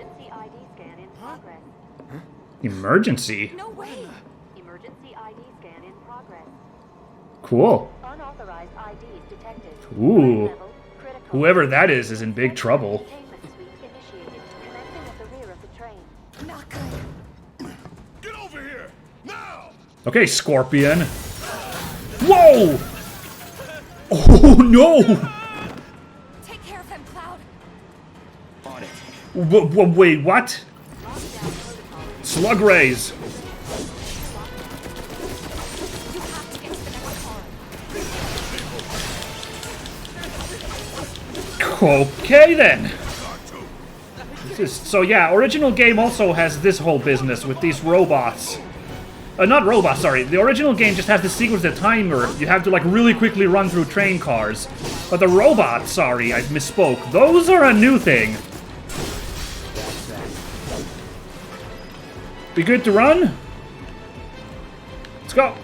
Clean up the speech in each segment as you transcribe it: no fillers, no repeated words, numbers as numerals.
Emergency ID scan in progress. Emergency? No way! Emergency ID scan in progress. Cool. Unauthorized IDs detected. Ooh. Level, critical. Whoever that is in big trouble. Containment suite initiated. Commencing at the rear of the train. Not good. Get over here! Now! Okay, Scorpion. Whoa! Oh no! Take care of him, Cloud. On it. Wait, what? Slug rays. You have to get to the next car. Okay then. So yeah, original game also has this whole business with these robots. Not robots, sorry. The original game just has the sequence, the timer. You have to like really quickly run through train cars. But the robots, sorry, I misspoke. Those are a new thing. Be good to run? Let's go.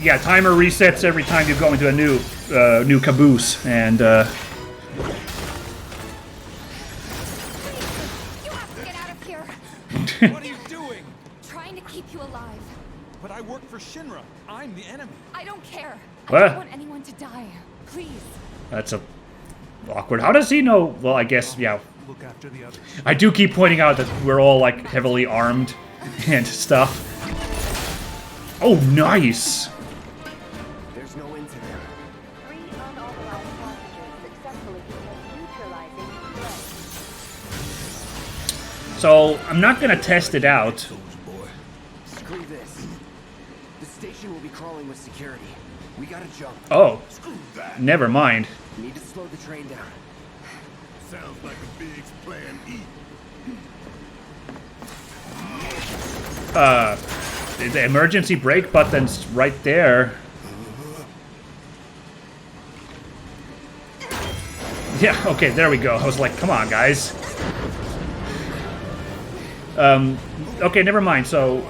Yeah, timer resets every time you go into a new caboose, and You have to get out of here. What are you doing? Trying to keep you alive. But I work for Shinra. I'm the enemy. I don't care. I What? don't want anyone to die. Please. that's a awkward. How does he know? Well, I guess yeah. Look after the others. I do keep pointing out that we're all like heavily armed and stuff. Oh, nice. There's no end to them. 3 unauthorized passengers successfully became neutralizing threat. So I'm not gonna test it out. Screw this. The station will be crawling with security. We gotta jump. Oh, Screw that. never mind. Need to slow the train down. Sounds like a big plan E. The emergency brake button's right there. Yeah, okay, there we go. I was like, come on, guys. Okay, never mind. So,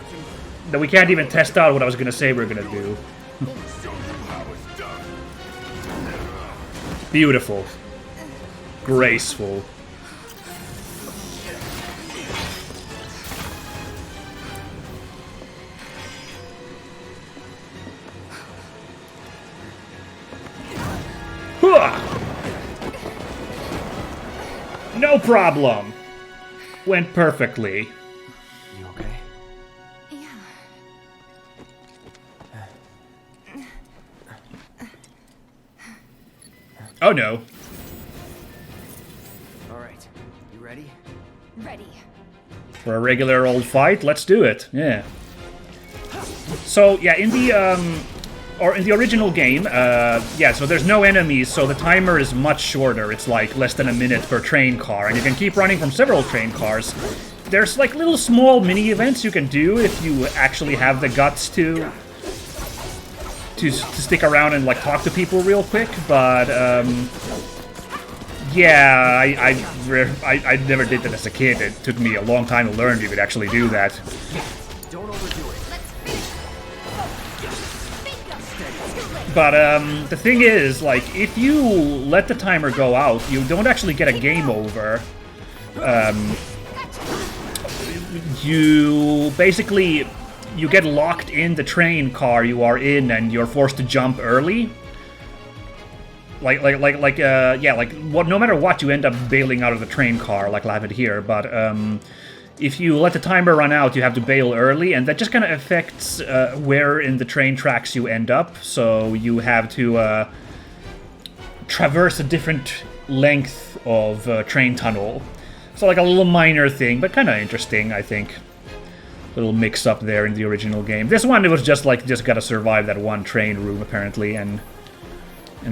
no, we can't even test out what I was gonna say we're gonna do. Show you how it's done. Beautiful. Graceful. Hooah! No problem. Went perfectly. You okay? Yeah. Oh no. All right. You ready? Ready. For a regular old fight, let's do it. Yeah. So yeah, in the original game, yeah, so there's no enemies, so the timer is much shorter. It's like less than a minute per train car, and you can keep running from several train cars. There's like little small mini events you can do if you actually have the guts to stick around and like talk to people real quick, but yeah, I never did that as a kid. It took me a long time to learn you could actually do that. Don't overdo it. But the thing is, like, if you let the timer go out, you don't actually get a game over. You basically you get locked in the train car you are in, and you're forced to jump early. Yeah, like what? No matter what, you end up bailing out of the train car, like I have it here. But if you let the timer run out, you have to bail early, and that just kind of affects where in the train tracks you end up. So you have to traverse a different length of train tunnel. So like a little minor thing, but kind of interesting, I think. Little mix-up there in the original game. This one, it was just like, just gotta survive that one train room, apparently, and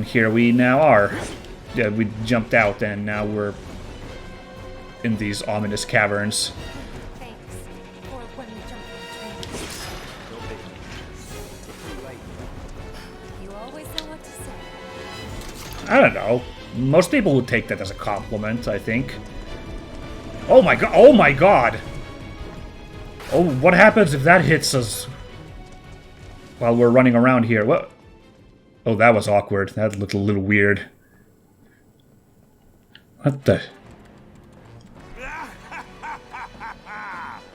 here we now are. Yeah, we jumped out, and now we're in these ominous caverns. Thanks for when we jump on the train. You always know what to say. I don't know. Most people would take that as a compliment, I think. Oh my god! Oh my god! Oh, what happens if that hits us while we're running around here? What? Oh, that was awkward. That looked a little weird. What the?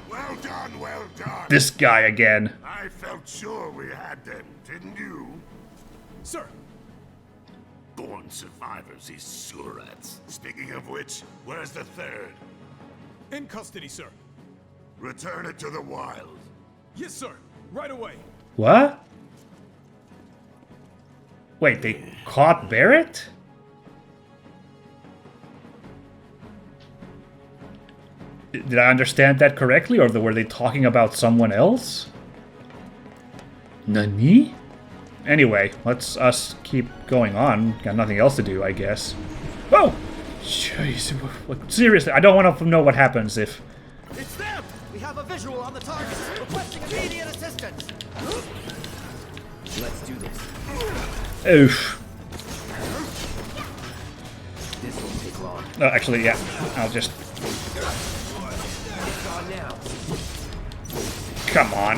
Well done, well done. This guy again. I felt sure we had them, didn't you? Sir, Born survivors, these surats. Speaking of which, where's the third? in custody, sir. Return it to the wild. Yes, sir. Right away. What? Wait, they caught Barret? Did I understand that correctly, or were they talking about someone else? Nani? Anyway, let's us keep going on. Got nothing else to do, I guess. Oh! Jeez, seriously, I don't want to know what happens if... It's them! We have a visual on the target, requesting immediate assistance! Let's do this. Oof. This won't take long. Oh, actually, yeah. I'll just... It's on now. Come on.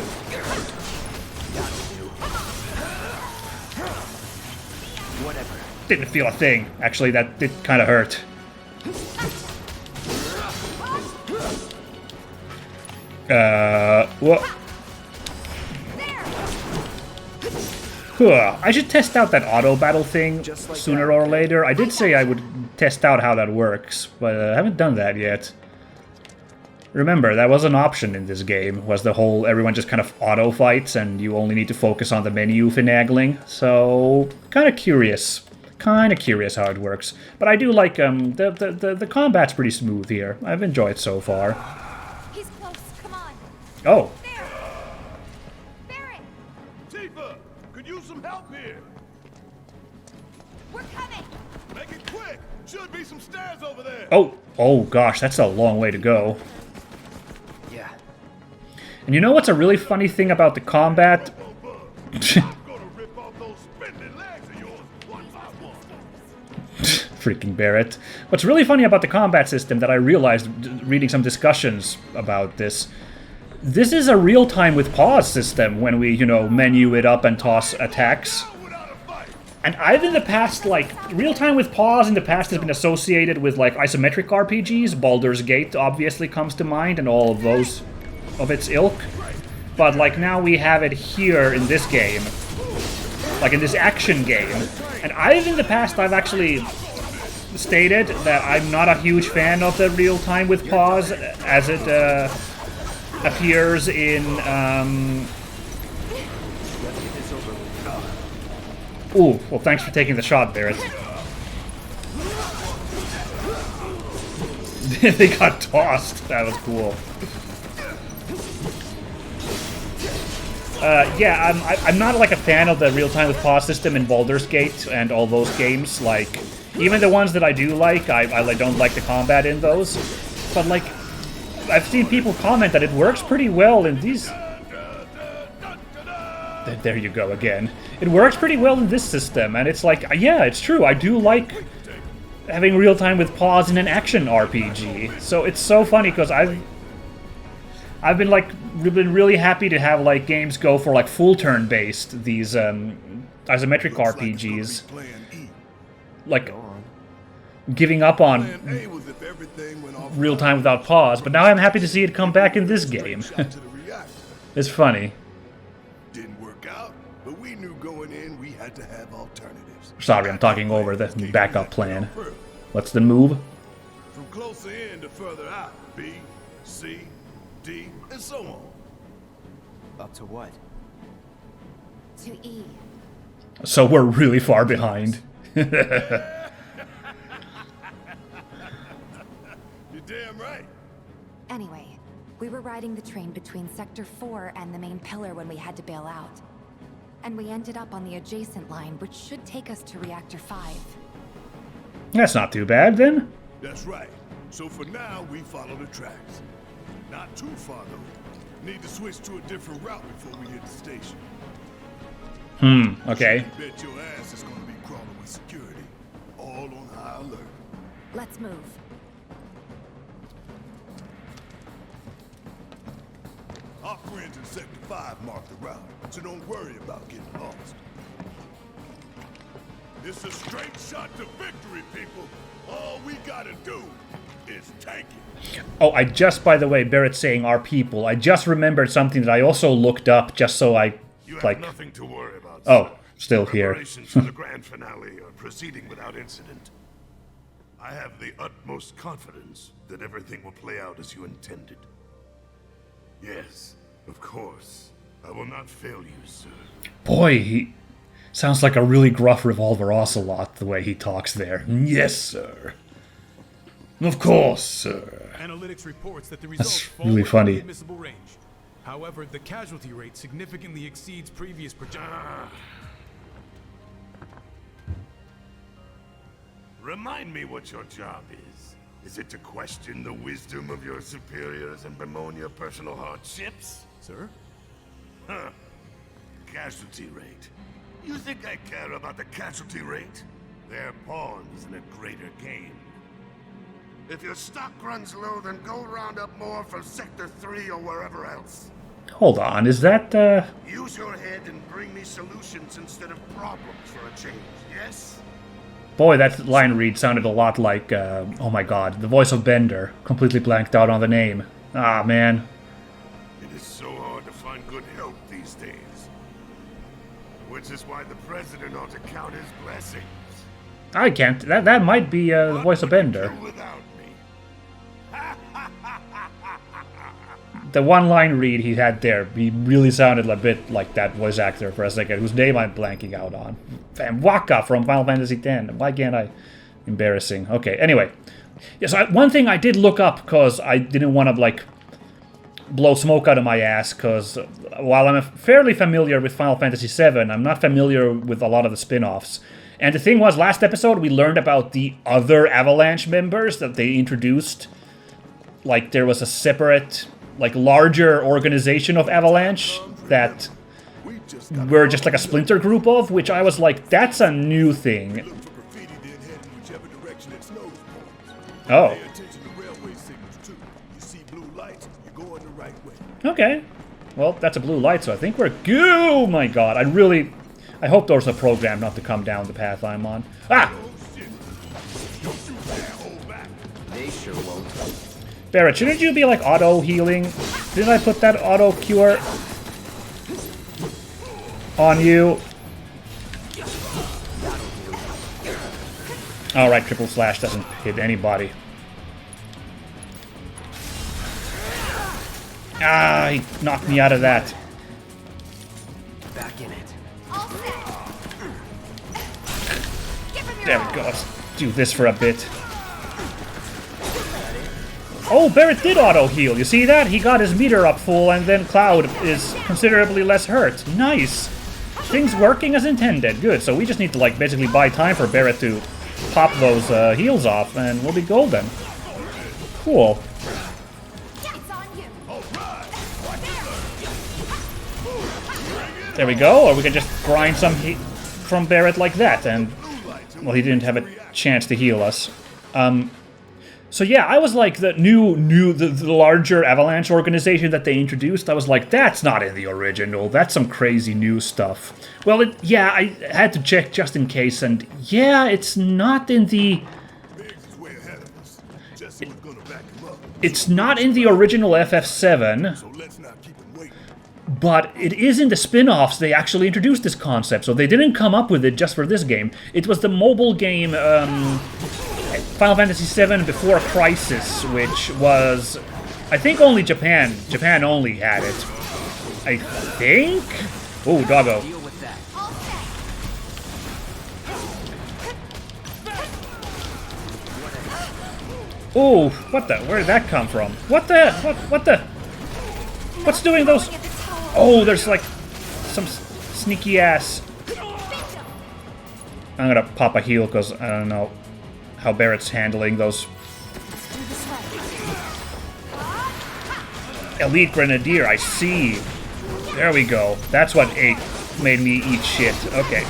Whatever. Didn't feel a thing. Actually, that did kind of hurt. What? I should test out that auto battle thing sooner or later. I did say I would test out how that works, but I haven't done that yet. Remember, that was an option in this game, was the whole everyone just kind of auto fights and you only need to focus on the menu finagling. So, kind of curious how it works. But I do like, the combat's pretty smooth here. I've enjoyed so far. He's close. Come on. Oh, There. Barret, Tifa, could use some help here. we're coming. Make it quick. Should be some stairs over there. oh gosh, that's a long way to go. Yeah. And you know what's a really funny thing about the combat? I'm gonna rip off those spindly legs of yours one by one. Freaking Barret. What's really funny about the combat system that I realized reading some discussions about this is a real-time with pause system when we, menu it up and toss attacks. Without a fight. And I've in the past, real-time with pause in the past has been associated with, isometric RPGs. Baldur's Gate obviously comes to mind, and all of those of its ilk. But, now we have it here in this game. In this action game. And in the past, I've actually stated that I'm not a huge fan of the real-time with pause as it, appears in, Ooh, well, thanks for taking the shot, Barret. They got tossed. That was cool. Yeah, I'm not a fan of the real-time with pause system in Baldur's Gate and all those games. Even the ones that I do like, I don't like the combat in those. But I've seen people comment that it works pretty well in these. There you go again. It works pretty well in this system, and it's yeah, it's true. I do like having real-time with pause in an action RPG. So it's so funny because I've been really happy to have games go for full turn-based, these isometric RPGs. Giving up on real-time without pause, but now I'm happy to see it come back in this game. It's funny. Didn't work out, but we knew going in we had to have alternatives. Sorry, I'm talking over the backup plan. What's the move? From closer in to further out. B, C, D, and so on. Up to what? To E. So we're really far behind. You're damn right. Anyway, we were riding the train between Sector 4 and the main pillar when we had to bail out. And we ended up on the adjacent line, which should take us to Reactor 5. That's not too bad, then. That's right. So for now, we follow the tracks. Not too far, though. Need to switch to a different route before we hit the station. Okay. Bet your ass is gonna be crawling with security. All on high alert. Let's move. Our friends in Sector 5 marked the route, so don't worry about getting lost. It's a straight shot to victory, people. All we gotta do is tank it. Oh, by the way, Barrett's saying our people. I just remembered something that I also looked up just so I, You have like... nothing to worry about, Oh, sir. still here. Preparations for the grand finale are proceeding without incident. I have the utmost confidence that everything will play out as you intended. Yes, of course. I will not fail you, sir. Boy, he sounds like a really gruff Revolver Ocelot, the way he talks there. Yes, sir. Of course, sir. Analytics reports that the results That's fall really within funny. the admissible range. However, the casualty rate significantly exceeds previous projections. Remind me what your job is. Is it to question the wisdom of your superiors and bemoan your personal hardships? Sir? Huh. Casualty rate. You think I care about the casualty rate? They're pawns in a greater game. If your stock runs low, then go round up more from Sector 3 or wherever else. Hold on, is that, Use your head and bring me solutions instead of problems for a change, yes? Boy, that line read sounded a lot like, oh my god, the voice of Bender. Completely blanked out on the name. Ah, man. It is so hard to find good help these days. Which is why the President ought to count his blessings. I can't. That might be the voice of Bender. Do without me. The one line read he had there, he really sounded a bit like that voice actor for a second, whose name I'm blanking out on. Waka from Final Fantasy X. Why can't I? Embarrassing. Okay, anyway. Yes, one thing I did look up, because I didn't want to, like, blow smoke out of my ass, because while I'm fairly familiar with Final Fantasy VII, I'm not familiar with a lot of the spin-offs. And the thing was, last episode we learned about the other Avalanche members that they introduced. Like, there was a separate, like, larger organization of Avalanche that we're just like a splinter group of, which I was like, that's a new thing. Look for graffiti, then head in whichever direction its nose points. Oh, Pay attention to railway signals too. You see blue lights, you're going the right way. okay. Well, that's a blue light, so I think we're good. Oh my god, I hope there's a program not to come down the path I'm on. Ah! Oh shit. Don't shoot that, hold back. They sure won't. Barret, shouldn't you be like auto-healing? Didn't I put that auto-cure on you? Alright, triple slash doesn't hit anybody. Ah, he knocked me out of that. Back in it. All set. Give him your There all. we go, let's do this for a bit. Oh, Barret did auto-heal, you see that? He got his meter up full, and then Cloud is considerably less hurt. Nice! Things working as intended. Good, so we just need to, like, basically buy time for Barret to pop those heals off, and we'll be golden. Cool. It's on you. There we go, or we can just grind some heat from Barret like that, and... well, he didn't have a chance to heal us. So yeah, I was like, the the larger Avalanche organization that they introduced, I was like, that's not in the original, that's some crazy new stuff. Well, yeah, I had to check just in case, and yeah, it's not in the... Biggs is way ahead of us. Jesse was gonna back him up. It's not in the original FF7, So let's not keep him waiting. but it is in the spin-offs. They actually introduced this concept, so they didn't come up with it just for this game. It was the mobile game, Final Fantasy VII Before Crisis, which was, I think, only Japan. Japan only had it. I think? Oh, doggo. Deal with that. All set. Oh, what the? Where did that come from? What the? What the? What's doing those? Get the tower. Oh, there's like some sneaky ass. I'm gonna pop a heal because I don't know how Barret's handling those. Do this right. Elite Grenadier, I see. There we go. That's what made me eat shit. Okay.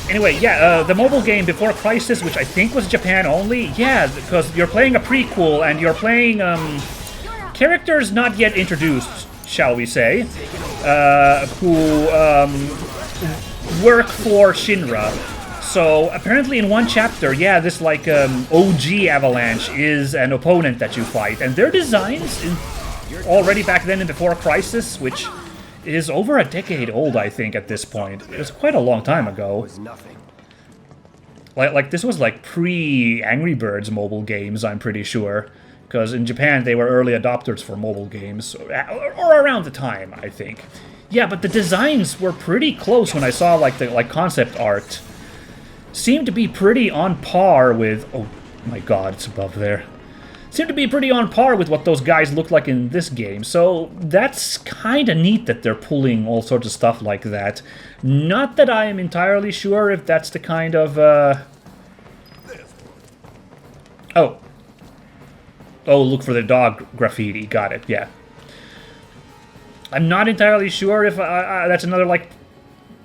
Anyway, yeah, the mobile game Before Crisis, which I think was Japan only, yeah, because you're playing a prequel and you're playing characters not yet introduced, shall we say, who work for Shinra. So apparently in one chapter, yeah, this like OG Avalanche is an opponent that you fight, and their designs already back then in Before Crisis, which is over a decade old, I think, at this point. It was quite a long time ago. Was nothing. Like this was like pre-Angry Birds mobile games, I'm pretty sure. Because in Japan, they were early adopters for mobile games, or around the time, I think. Yeah, but the designs were pretty close when I saw like the concept art. Seemed to be pretty on par with... Oh my god, it's above there. Seemed to be pretty on par with what those guys look like in this game. So that's kind of neat that they're pulling all sorts of stuff like that. Not that I am entirely sure if that's the kind of... Oh. Oh, look for the dog graffiti. Got it, yeah. I'm not entirely sure if that's another, like,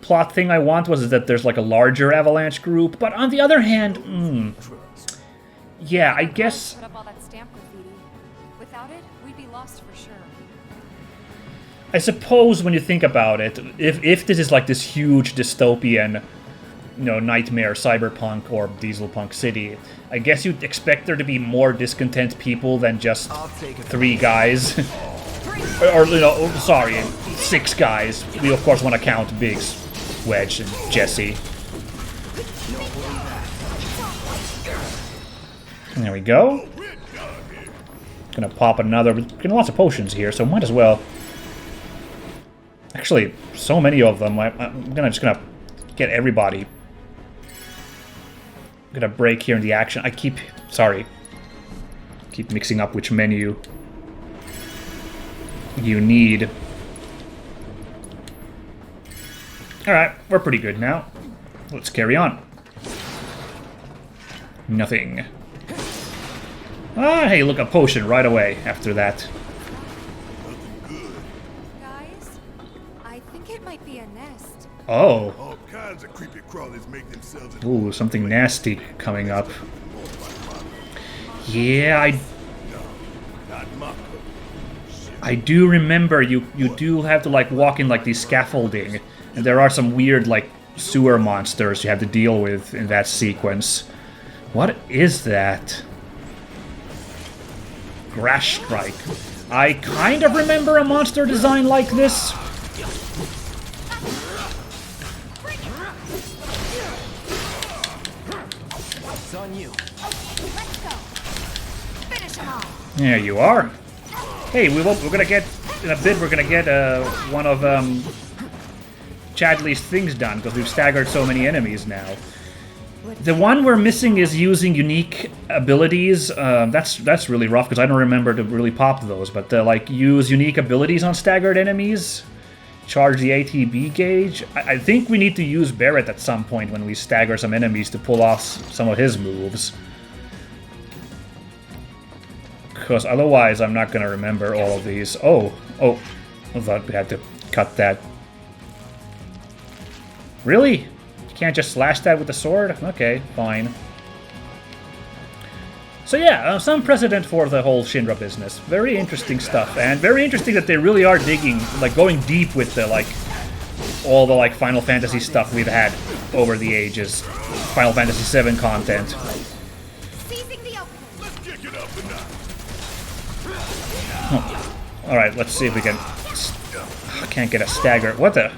plot thing I want, was that there's, like, a larger Avalanche group. But on the other hand, yeah, I guess... Put up all that stamp graffiti. Without it, we'd be lost for sure. I suppose when you think about it, if this is, like, this huge dystopian, you know, nightmare cyberpunk or dieselpunk city, I guess you'd expect there to be more discontent people than just 3 guys. or, you know, sorry, 6 guys. We, of course, want to count Biggs, Wedge, and Jesse. There we go. Gonna pop another... We're getting lots of potions here, so might as well... Actually, so many of them. I'm just gonna get everybody. I'm gonna break here in the action. I keep... Sorry. Keep mixing up which menu you need. Alright, we're pretty good now. Let's carry on. Nothing. Ah, hey, look, a potion right away after that. Guys, I think it might be a nest. Oh. All kinds of creepy crawlies make themselves... Ooh, something nasty coming up. Yeah, I do remember you do have to, like, walk in, like, these scaffolding. And there are some weird, like, sewer monsters you have to deal with in that sequence. What is that? Grash Strike. I kind of remember a monster design like this. It's on you. Let's go. Finish him off. There you are. Hey, we're gonna get, in a bit, we're gonna get one of Chadley's things done, because we've staggered so many enemies now. The one we're missing is using unique abilities. That's really rough, because I don't remember to really pop those, but like, use unique abilities on staggered enemies. Charge the ATB gauge. I think we need to use Barret at some point when we stagger some enemies to pull off some of his moves. Because otherwise I'm not going to remember all of these. Oh, I thought we had to cut that. Really? You can't just slash that with the sword? Okay, fine. So yeah, some precedent for the whole Shinra business. Very interesting stuff, and very interesting that they really are digging, like, going deep with the, like, all the, like, Final Fantasy stuff we've had over the ages. Final Fantasy VII content. Seizing the opening. Let's kick it up a notch. Alright, let's see if we can... I can't get a stagger. What the...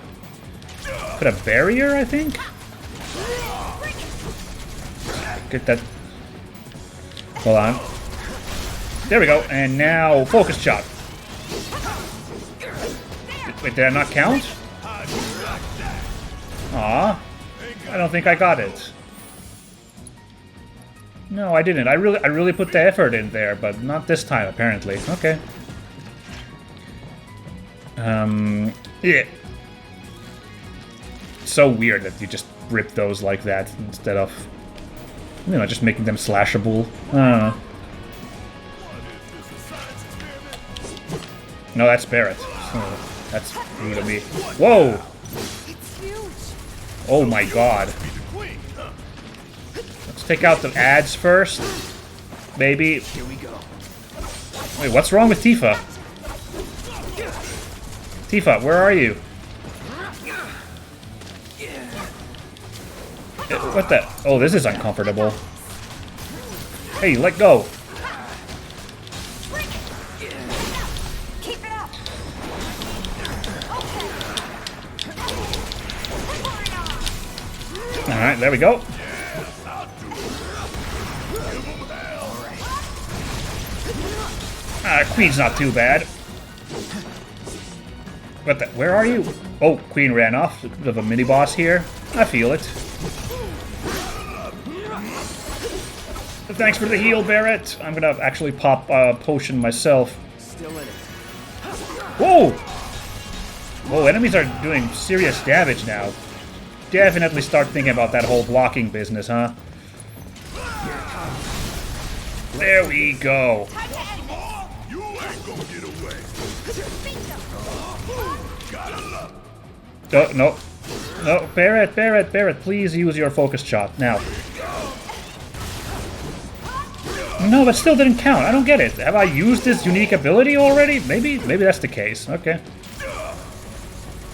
Put a barrier, I think? Get that... Hold on. There we go, and now focus shot. Wait, did I not count? Aw. I don't think I got it. No, I didn't. I really put the effort in there, but not this time, apparently. Okay. Yeah. So weird that you just rip those like that instead of, you know, just making them slashable. I don't know. No, that's Barret. Oh, that's new to me. Whoa! It's huge. Oh my god. Let's take out the ads first. Maybe. Here we go. Wait, what's wrong with Tifa? Tifa, where are you? What the? Oh, this is uncomfortable. Hey, let go. Keep it up. Alright, there we go. Queen's not too bad. What the? Where are you? Oh, Queen ran off. Bit of a mini-boss here. I feel it. Thanks for the heal, Barret. I'm gonna actually pop a potion myself. Still in it. Whoa! Whoa, enemies are doing serious damage now. Definitely start thinking about that whole blocking business, huh? There we go. You ain't gonna get away. Oh, no. No, Barret, please use your focus shot now. No, but still didn't count. I don't get it. Have I used this unique ability already? Maybe that's the case. Okay.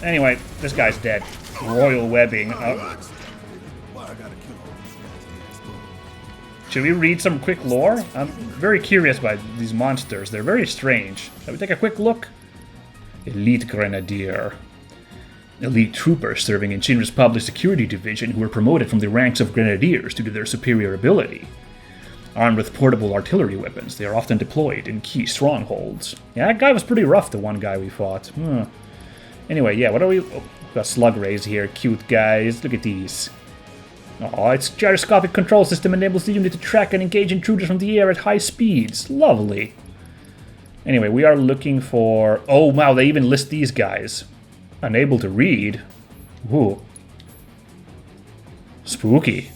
Anyway, this guy's dead. Royal webbing. Should we read some quick lore? I'm very curious about these monsters. They're very strange. Shall we take a quick look? Elite Grenadier. Elite troopers serving in Shinra's Public Security Division who were promoted from the ranks of grenadiers due to their superior ability. Armed with portable artillery weapons, they are often deployed in key strongholds. Yeah, that guy was pretty rough, the one guy we fought. Anyway, yeah, what are we... Oh, got slug rays here, cute guys. Look at these. Oh, its gyroscopic control system enables the unit to track and engage intruders from the air at high speeds. Lovely. Anyway, we are looking for... Oh, wow, they even list these guys. Unable to read. Ooh. Spooky.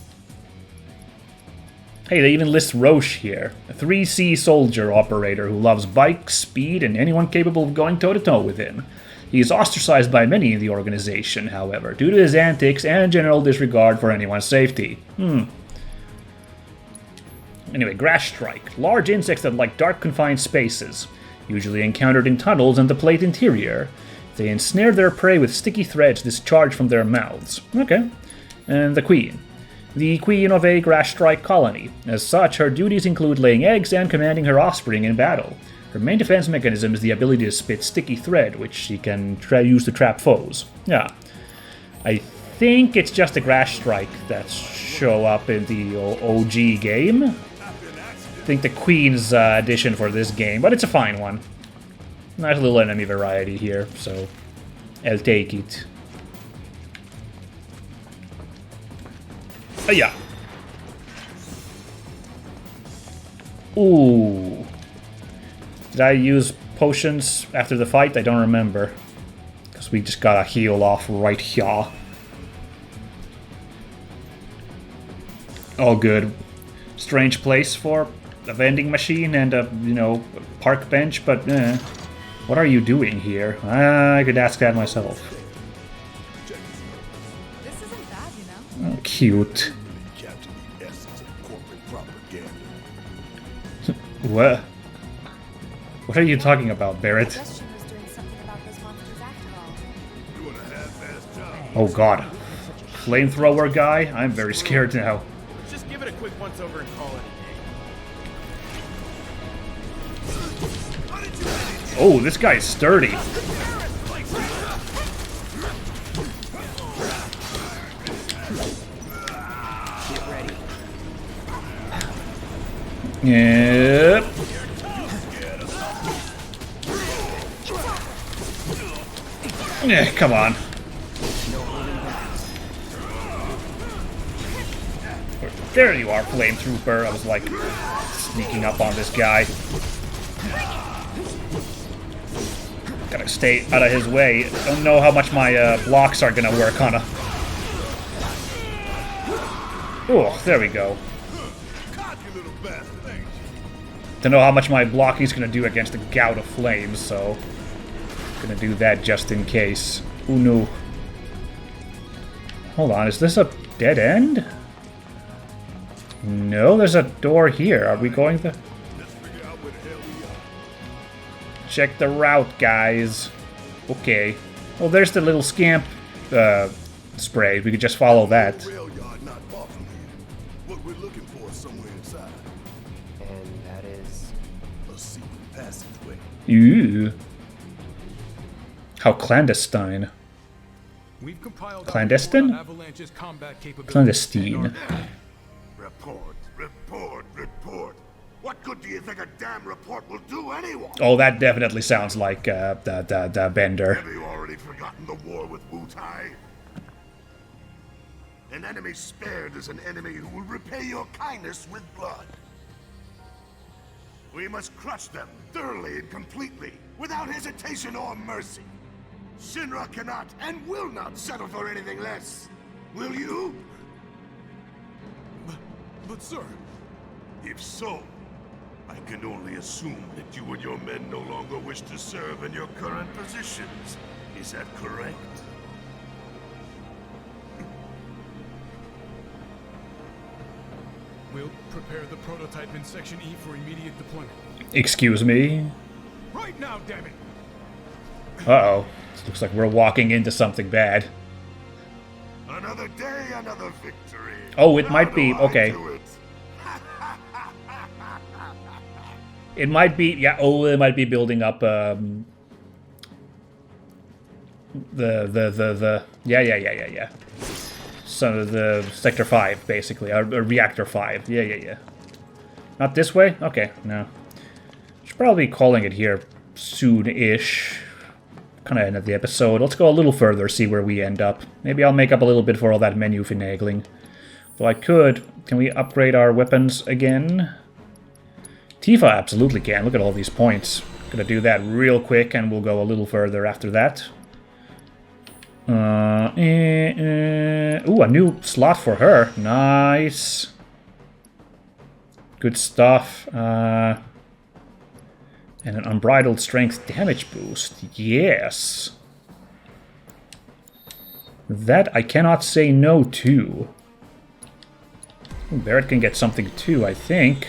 Hey, they even list Roche here. A 3C soldier operator who loves bikes, speed, and anyone capable of going toe-to-toe with him. He is ostracized by many in the organization, however, due to his antics and general disregard for anyone's safety. Anyway, Grass Strike. Large insects that like dark confined spaces. Usually encountered in tunnels and the plate interior. They ensnare their prey with sticky threads discharged from their mouths. Okay. And the Queen. The queen of a Grass Strike colony. As such, her duties include laying eggs and commanding her offspring in battle. Her main defense mechanism is the ability to spit sticky thread, which she can use to trap foes. Yeah. I think it's just the Grass Strike that show up in the OG game. I think the Queen's addition for this game, but it's a fine one. Nice little enemy variety here, so I'll take it. Yeah. Ooh. Did I use potions after the fight? I don't remember. Because we just got a heal off right here. All good. Strange place for a vending machine and a, park bench, but what are you doing here? I could ask that myself. This isn't bad, you know. Oh, cute. What? What are you talking about, Barret? I guess she was doing something about those monsters after all. Oh god. Flamethrower guy? I'm very scared now. Just give it a quick once-over and call it a day. Oh, this guy is sturdy. Get ready. Yep. Yeah, come on. There you are, Flame Trooper. I was like sneaking up on this guy. Gotta stay out of his way. Don't know how much my blocks are gonna work on a. Oh, there we go. Don't know how much my blocking is gonna do against a gout of flames, so gonna do that just in case. Oh no. Hold on, is this a dead end? No, there's a door here. Are we going to... Check the route, guys. Okay. Well, there's the little scamp spray. We could just follow that. this. A secret passageway. Ooh. How clandestine. We've compiled Clandestine? Avalanche's combat capabilities. Clandestine. Report. What good do you think a damn report will do anyway? Oh, that definitely sounds like the Bender. Have you already forgotten the war with Wu-Tai? An enemy spared is an enemy who will repay your kindness with blood. We must crush them thoroughly and completely, without hesitation or mercy. Shinra cannot and will not settle for anything less. Will you? But sir... If so, I can only assume that you and your men no longer wish to serve in your current positions. Is that correct? We'll prepare the prototype in Section E for immediate deployment. Excuse me? Right now, damn it! Uh-oh. Looks like we're walking into something bad. Another day, another victory. Oh, it might be. Okay. It might be. Yeah, oh, it might be building up, Yeah. So the Sector 5, basically. Or Reactor 5. Yeah. Not this way? Okay, no. Should probably be calling it here soon-ish. Kind of end of the episode. Let's go a little further, see where we end up. Maybe I'll make up a little bit for all that menu finagling. Though I could. Can we upgrade our weapons again? Tifa absolutely can. Look at all these points. Gonna do that real quick, and we'll go a little further after that. Ooh, a new slot for her. Nice. Good stuff. And an unbridled strength damage boost. Yes. That I cannot say no to. Ooh, Barret can get something too, I think.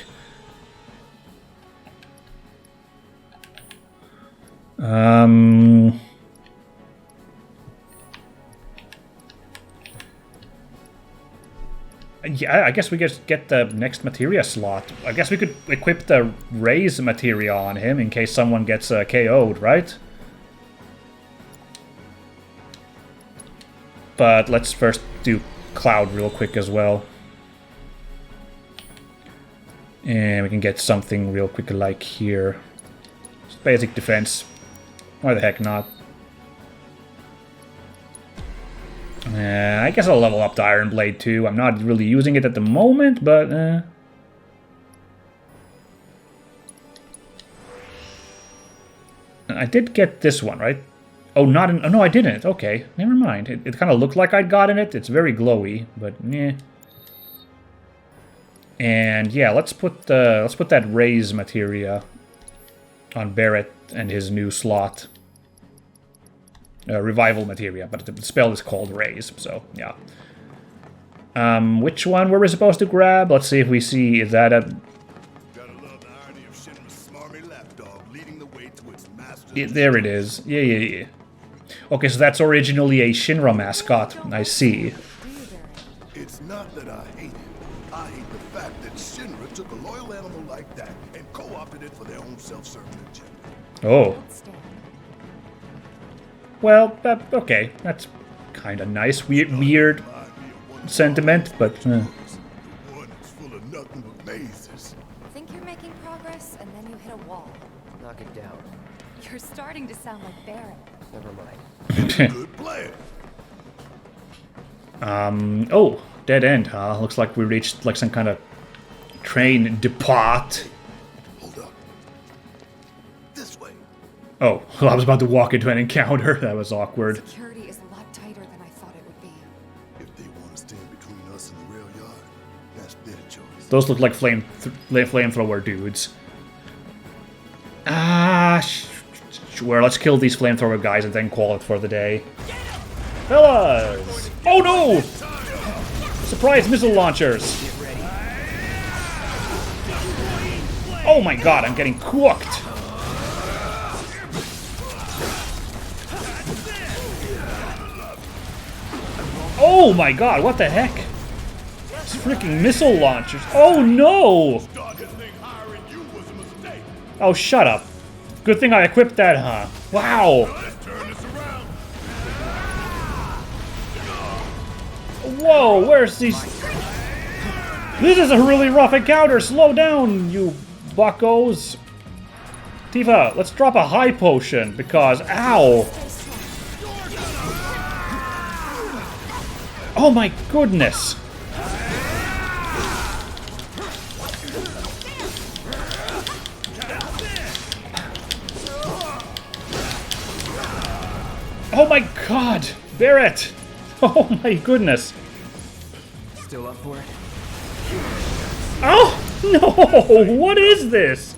Yeah, I guess we just get the next materia slot. I guess we could equip the raise materia on him in case someone gets KO'd, right? But let's first do Cloud real quick as well. And we can get something real quick like here. Just basic defense. Why the heck not? I guess I'll level up the Iron Blade too. I'm not really using it at the moment, but... I did get this one, right? Oh, not in... Oh, no, I didn't. Okay, never mind. It kind of looked like I'd gotten it. It's very glowy, but yeah. And yeah, let's put that raise materia on Barret and his new slot. Revival materia, but the spell is called Raise, so yeah. Which one were we supposed to grab? Let's see if we see, is that a... Gotta love the irony of Shinra's smarmy lapdog leading the way to its master. There it is. Yeah. Okay, so that's originally a Shinra mascot. I see. It's not that I hate it. I hate the fact that Shinra took a loyal animal like that and co-opted it for their own self-serving agenda. Oh. Well, okay, that's kind of nice. Weird sentiment, but... One is full of nothing but mazes. Think you're making progress, and then you hit a wall. Knock it down. You're starting to sound like Barret. Never mind. Good plan. Oh, dead end, huh? Looks like we reached, like, some kind of train depot. Hold up. This way. Oh, well, I was about to walk into an encounter. That was awkward. Security is a lot tighter than I thought it would be. If they want to stand between us and the rail yard, that's their choice. Those look like flamethrower dudes. Sure, let's kill these flamethrower guys and then call it for the day. Fellas! Oh no! Surprise missile launchers! Oh my god, I'm getting cooked! Oh my god, what the heck? It's freaking missile launchers. Oh no! firing you was a mistake. Oh, shut up. Good thing I equipped that, huh? Wow. Let's turn this around. Whoa, where's these... This is a really rough encounter. Slow down, you buckos. Tifa, let's drop a high potion, because... Ow! Oh my goodness! Oh my god! Barret! Oh my goodness! Still up for it? Oh! No! What is this?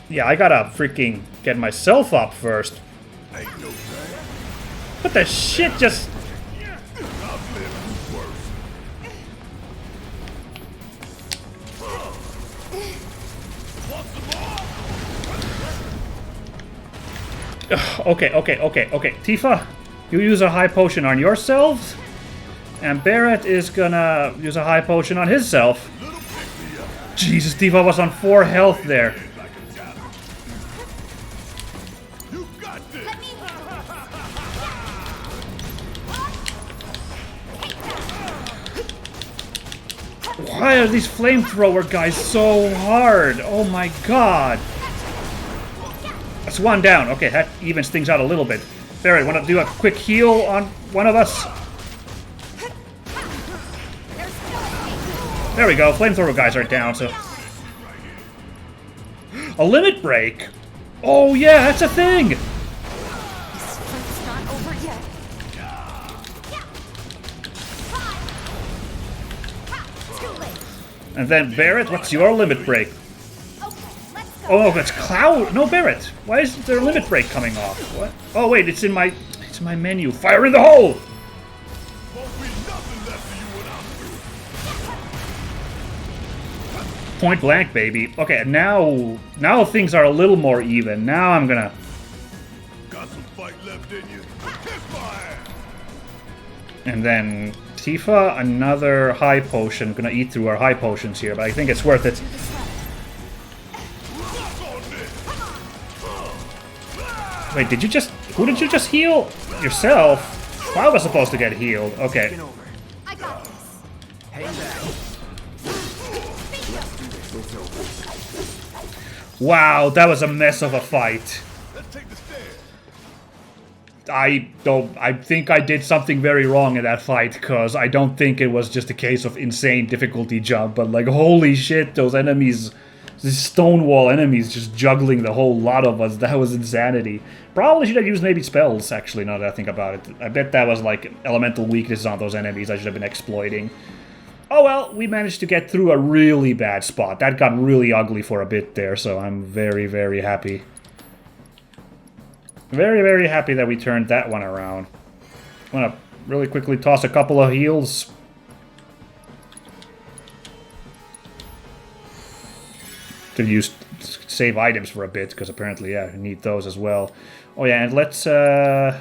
Yeah, I gotta freaking get myself up first. What the shit just... Okay. Tifa, you use a high potion on yourselves, and Barret is gonna use a high potion on himself. Jesus, Tifa was on 4 health there. Why are these flamethrower guys so hard? Oh my god. That's 1 down. Okay, that evens things out a little bit. Barret, wanna do a quick heal on one of us? There we go. Flamethrower guys are down, so... A limit break? Oh yeah, that's a thing! This fight's not over yet. Too late. And then Barret, what's your limit break? Oh, no, it's Cloud. No, Barret. Why isn't there a limit break coming off? What? Oh, wait, it's in my menu. Fire in the hole! Point blank, baby. Okay, now things are a little more even. Now I'm gonna... Got some fight left in you. Kiss my ass. And then Tifa, another high potion. Gonna eat through our high potions here, but I think it's worth it. Wait, did you just... Who did you just heal? Yourself? I was supposed to get healed. Okay. I got this. Hang back. Wow, that was a mess of a fight. Let's take the stairs. I think I did something very wrong in that fight, because I don't think it was just a case of insane difficulty jump, but like, holy shit, those enemies, these stonewall enemies just juggling the whole lot of us, that was insanity. Probably should have used maybe spells, actually, now that I think about it. I bet that was like elemental weaknesses on those enemies I should have been exploiting. Oh well, we managed to get through a really bad spot. That got really ugly for a bit there, so I'm very, very happy. Very, very happy that we turned that one around. I'm gonna really quickly toss a couple of heals. Could use save items for a bit, because apparently, yeah, we need those as well. Oh yeah, and let's, now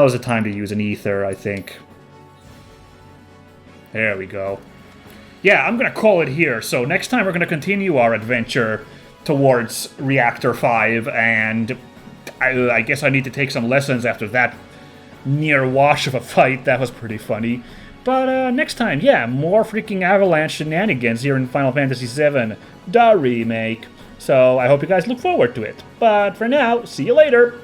is the time to use an ether, I think. There we go. Yeah, I'm gonna call it here. So next time we're gonna continue our adventure towards Reactor 5, and I guess I need to take some lessons after that near wash of a fight. That was pretty funny. But next time, yeah, more freaking Avalanche shenanigans here in Final Fantasy VII, the remake. So I hope you guys look forward to it. But for now, see you later!